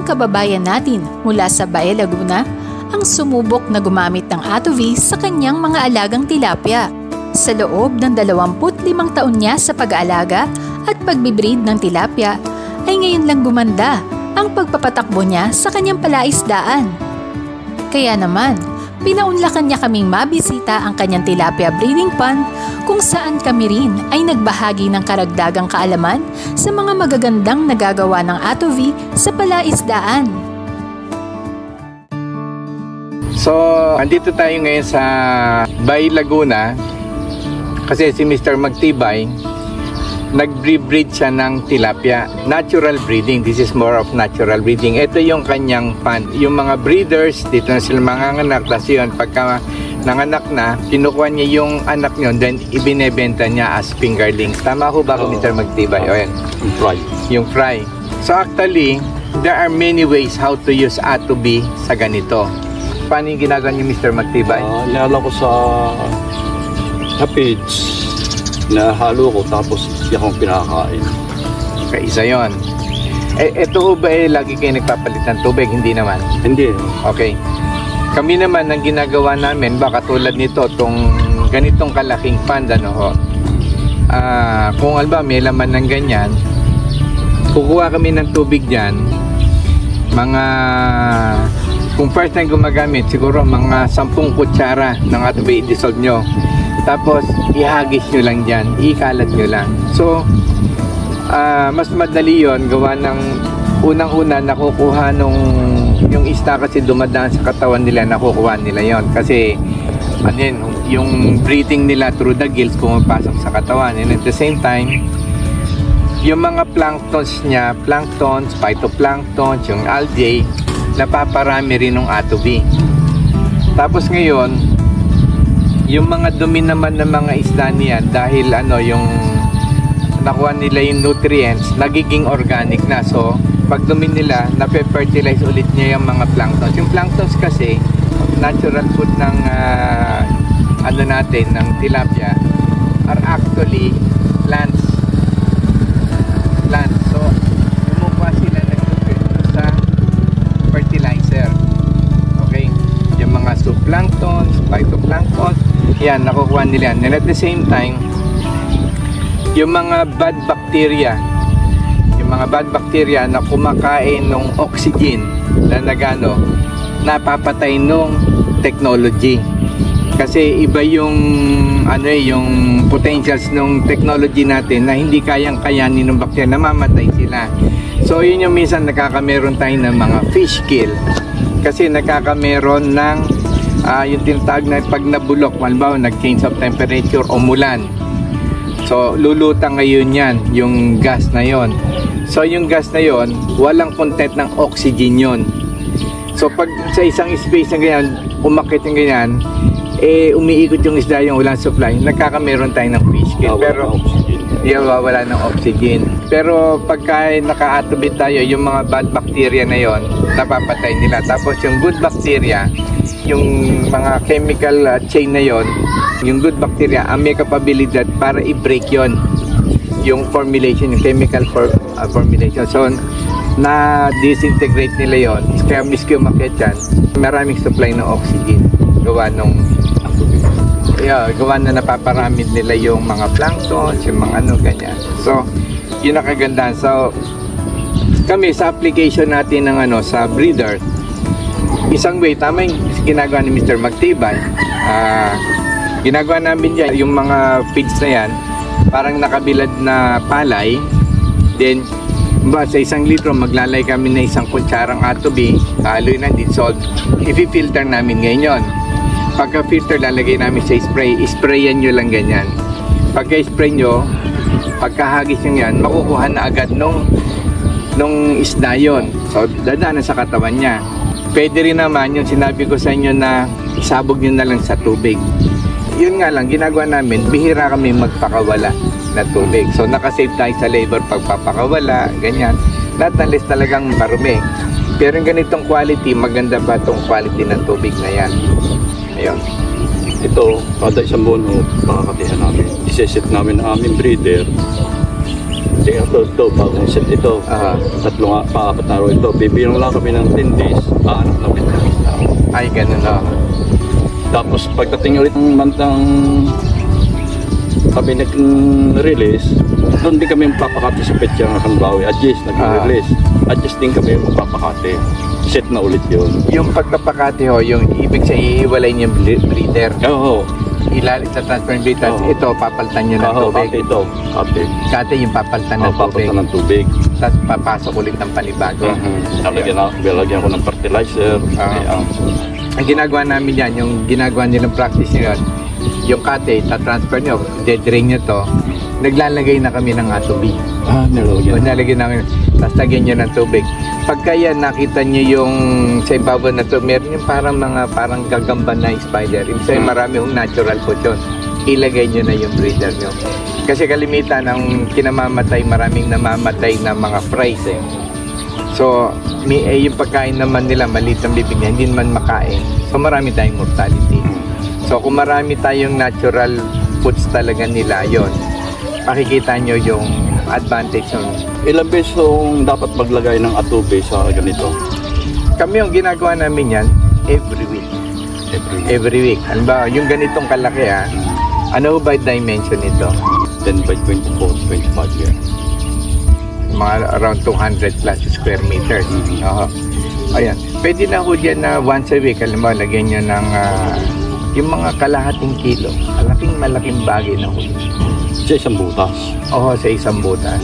kababayan natin mula sa Bae, Laguna ang sumubok na gumamit ng Attovy sa kanyang mga alagang tilapia. Sa loob ng 25 taon niya sa pag-aalaga at pagbibreed ng tilapia, ay ngayon lang gumanda ang pagpapatakbo niya sa kanyang palaisdaan. Kaya naman, pinaunlakan niya kaming mabisita ang kanyang tilapia breeding pond kung saan kami rin ay nagbahagi ng karagdagang kaalaman sa mga magagandang nagagawa ng Attovy sa palaisdaan. So, andito tayo ngayon sa Bae, Laguna kasi si Mr. Magtibay nag-breed siya ng tilapia. Natural breeding. This is more of natural breeding. Ito yung kanyang pond. Yung mga breeders, dito na sila manganganak. Tapos yun, pagka nanganak na, kinukuha niya yung anak nyo, then ibinebenta niya as fingerlings. Tama ho ba ako, Mr. Magtibay? O yan. Yung fry. Yung fry. So actually, there are many ways how to use Attovy sa ganito. Paano yung ginagawa niyo, Mr. Magtibay? Nilala ko sa page na halo ko tapos hindi akong pinakain. Okay, isa yun. Ito ho ba lagi kayo nagpapalit ng tubig? Hindi naman? Hindi. Okay. Kami naman, ang ginagawa namin, baka tulad nito, tong ganitong kalaking pond, ano ho. Kung alba may laman ng ganyan, kukuha kami ng tubig dyan, kung first time gumagamit, siguro mga 10 kutsara ng Attovy i-dissolve nyo. Tapos, ihagis nyo lang dyan, ikalat nyo lang. So, mas madali yon gawa ng unang-una nakukuha yung isda kasi dumadaan sa katawan nila, nakukuha nila yon kasi yung breathing nila through the gills pumapasok sa katawan, and at the same time yung mga planktons niya, planktons, phytoplanktons, yung algae, napaparami rin ng Attovy. Tapos ngayon yung mga dumi naman ng mga isda niyan, dahil yung nakuha nila yung nutrients, nagiging organic na. So, pag dumi nila, nape-fertilize ulit niya yung mga planktons. Yung planktons kasi, natural food ng ng tilapia, are actually plants. So, kumukuha sila ng nutrients sa fertilizer. Okay? Yung mga zooplanktons, phytoplanktons, yan, nakukuha nila. And at the same time, yung mga bad bacteria na kumakain ng oxygen na napapatay nung technology. Kasi iba yung yung potentials ng technology natin na hindi kayang-kayanin ng bacteria, namamatay sila. So yun yung minsan nakakameron tayo ng mga fish kill. Kasi nakakameron ng yung tinatawag na pag nabulok, halimbawa nag-change of temperature o mulan. So lulutang ngayon yan, yung gas na yon. So yung gas na yon, walang content ng oxygen yon. So pag sa isang space na ganyan, umakit yung ganyan, umiikot yung isda yung walang supply, nagkakameron tayo ng fish kill. Pero wala ng oxygen. Pero pagka naka-Attovy tayo, yung mga bad bacteria na yon, napapatay nila. Tapos yung good bacteria, yung mga chemical chain na yon, yung good bacteria ang may kapabilidad para i-break yon, yung formulation, yung chemical formulation. So na-disintegrate nila yon, kaya miski umakit yan, maraming supply ng oxygen gawa na napaparamid nila yung mga planktons, yung mga ganyan. So yun ang kagandahan. So kami sa application natin ng sa breeder, isang way, tama yung ginagawa ni Mr. Magtibay, ginagawa namin dyan yung mga feeds na yan, parang nakabilad na palay, then sa 1 litro maglalay kami na 1 kutsarang Attovy, haloy na dissolve, i-filter namin ngayon. Pagka filter, lalagay namin sa spray, sprayan nyo lang ganyan. Pagka spray nyo, pagkahagis nyo yan, makukuha na agad nung isda yun. So dadaan sa katawan niya. Pwede rin naman yung sinabi ko sa inyo na isabog nyo na lang sa tubig. Yun nga lang, ginagawa namin, bihira kami magpakawala na tubig. So nakasave tayo sa labor pagpapakawala, ganyan. Lahat ng list talagang marumi. Pero yung ganitong quality, maganda ba itong quality ng tubig na yan? Ayun. Ito, kada isang buwan makakatihan namin. Iseset namin ang aming breeder ito, bagong set ito. Tatlong paapat na araw ito. Bibilang lang kami ng 10 days, aanap na pinagkakis na. Ay, ganun na. Tapos pagdating ulit ng mantang kami nag-release, doon din kami magpapakati sa petsa ng Kanbawi. Adjust, nag-release. Adjust din kami magpapakati. Set na ulit yun. Yung pagpapakati ho, yung ibig sa iiwalay niyong breeder. Oo. Ilalit sa transfer breeder. Ito, papalitan niyo ng tubig. Kate ito. Kate yung papalitan ng tubig. Papalitan ng tubig. Tapos papasok ulit ng panibago. Lalagyan ko ng fertilizer. Ang ginagawa namin yan, yung ginagawa nilang practice nyo yun, yung kate, ta-transfer nyo, dedrain nyo to, naglalagay na kami ng tubig. Nalagyan namin, tapos lagyan nyo ng tubig. Pagka yan, nakita nyo yung sa ibabaw na to, meron yung parang gagamba na spider. Ibig sabihin, marami yung natural po yun. Ilagay nyo na yung breeder nyo. Kasi kalimitan, ang kinamamatay, maraming namamatay na mga fries eh. So, yung pagkain naman nila, maliit ang bibig niya, hindi naman makain. So, marami tayong mortality. So, kung marami tayong natural foods talaga nila, yon, makikita nyo yung advantage nun. Ilang beses yung dapat maglagay ng atube sa ganito? Kami yung ginagawa namin yan, every week. Every week. Ano ba, yung ganitong kalaki ano ba dimension nito? 10 by 24, 25 yan. Mga around 200 plus square meters. Ayan. Pwede na ho dyan na once a week, alam mo, lagyan nyo ng yung mga kalahating kilo. Malaking bagay na ho. Sa isang butas? Oo, sa isang butas.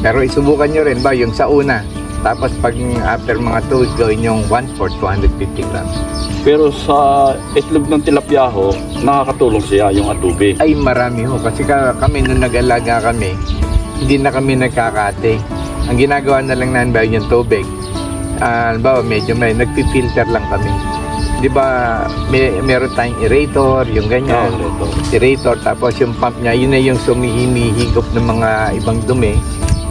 Pero isubukan nyo rin ba yung sa una. Tapos pag after mga 2 weeks, gawin yung 1/4, 250 grams. Pero sa itlog ng tilapia ho, nakakatulong siya yung atube. Ay marami ho. Kasi kami nung nag-alaga kami, hindi na kami nagkakate. Ang ginagawa na lang namin yung tubig. Medyo nagpi-filter lang kami. Di ba, meron tayong aerator, yung ganyan. Aerator, tapos yung pump niya, yun na yung sumihimihigop ng mga ibang dumi.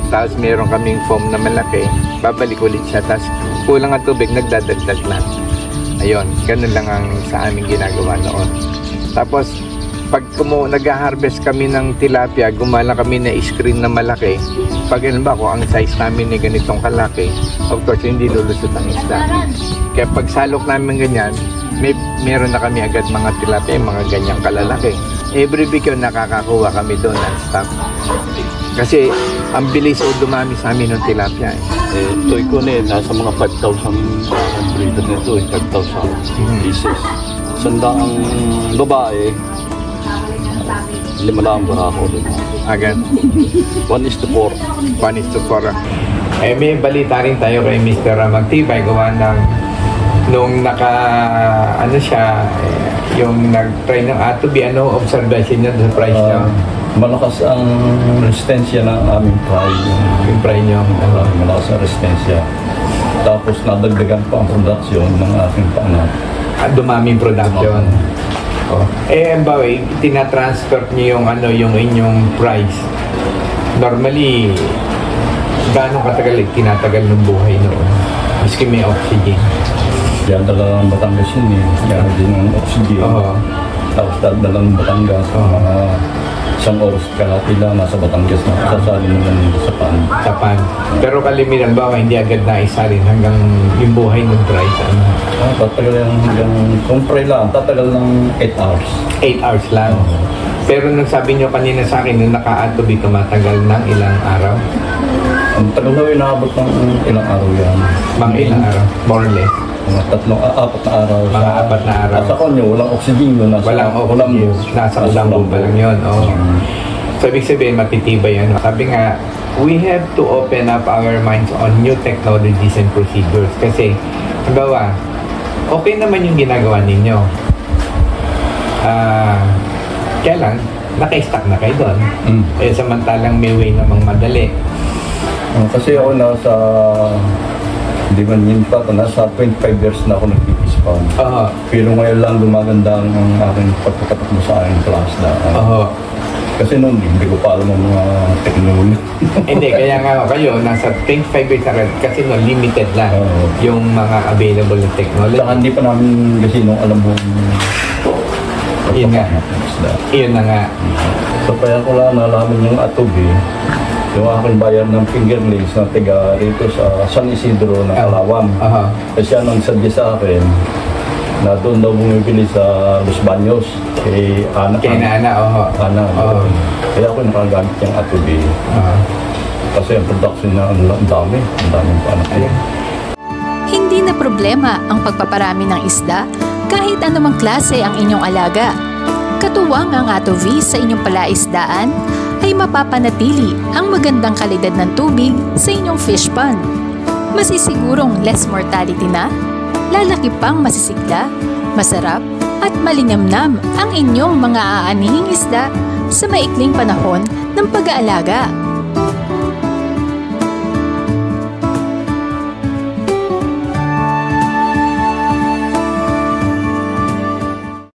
Tapos meron kaming foam na malaki, babalik ulit siya. Tapos kulang ang tubig, nagdadagdag lang. Ayun, ganun lang ang sa aming ginagawa noon. Tapos, pag nag-harvest kami ng tilapia, gumalang kami na screen na malaki. Pag kung ang size namin ni ganitong kalaki, of course, hindi lulusot ang isda. Kaya pag salok namin ganyan, meron na kami agad mga tilapia, mga ganyang kalalaki. Every week yun, nakakakuha kami doon ng stock. Kasi, ang bilis o dumami sa amin ng tilapia. Toy ko nasa mga 5,000 breeder nito, 5,000 pieces. Sandaang babae, 5 barako doon. Agad? 1:4. 1:4. May balita rin tayo kay Mr. Magtibay, gawa ng nung yung nag-try ng atube, observation niya sa price niya? Malakas ang resistensya ng aming fry. Yung fry niyo? Malakas ang resistensya. Tapos nadagdagan pa ang production ng aking paanak. Dumaming production. Tinatransfer niyo yung inyong price. Normally, gaano katagal tinatagal ng buhay noon? Maski may oxygen. Yan talagang Batangas yun Yan din ang oxygen. Tapos dalang Batangas. Mga isang oras kalahati lang nasa Batangas na sasali naman sa pan. Sa pan. Pero kalimitan hindi agad na isalin hanggang yung buhay ng price. Tatagal hanggang kung fry lang, tatagal ng 8 hours. 8 hours lang. Pero nung sabi nyo kanina sa akin, nung naka-atubi, tumatagal ng ilang araw? Ang tagal na inaabot ng ilang araw yan. Mga ilang araw? More or less? Mga 4 na araw. Mga 4 na araw. Sa konyo, walang oxygen yun. Walang oxygen. Nasa ulambo pa lang yun. So, ibig sabihin, matitibay yan. Sabi nga, we have to open up our minds on new technologies and procedures. Kasi, halimbawa, okay naman yung ginagawa ninyo. Kaya lang, naka-stack na kayo doon. Samantalang may way namang madali. Kasi ako nasa, hindi man yun pa, nasa 25 years na ako nagpipispan. Pero ngayon lang gumaganda ang aking pagkakatakbo sa aking class na. Kasi noon, hindi ko pa alam ang mga technology. Hindi, kaya nga kayo, nasa 25 years na kasi no, limited lang yung mga available na technology. Saka hindi pa namin kasi nung alam mo yun nga. Yun na nga. So kaya ko lang nalaman yung atube, Yung aking bayan ng fingerlings na tiga rito sa San Isidro ng Kalawang. Kasi siya nang sadya sa akin na doon daw bumibili sa Los Baños kay Ana. Ana. Kaya ako nakagamit yung atubi. Kasi ang production niya ang daming anak niya. Hindi na problema ang pagpaparami ng isda kahit anumang klase ang inyong alaga. Katuwang ang atovi sa inyong palaisdaan ay mapapanatili ang magandang kalidad ng tubig sa inyong fish pond. Masisigurong less mortality na, lalaki pang masisigla, masarap at malinamnam ang inyong mga aanihing isda sa maikling panahon ng pag-aalaga.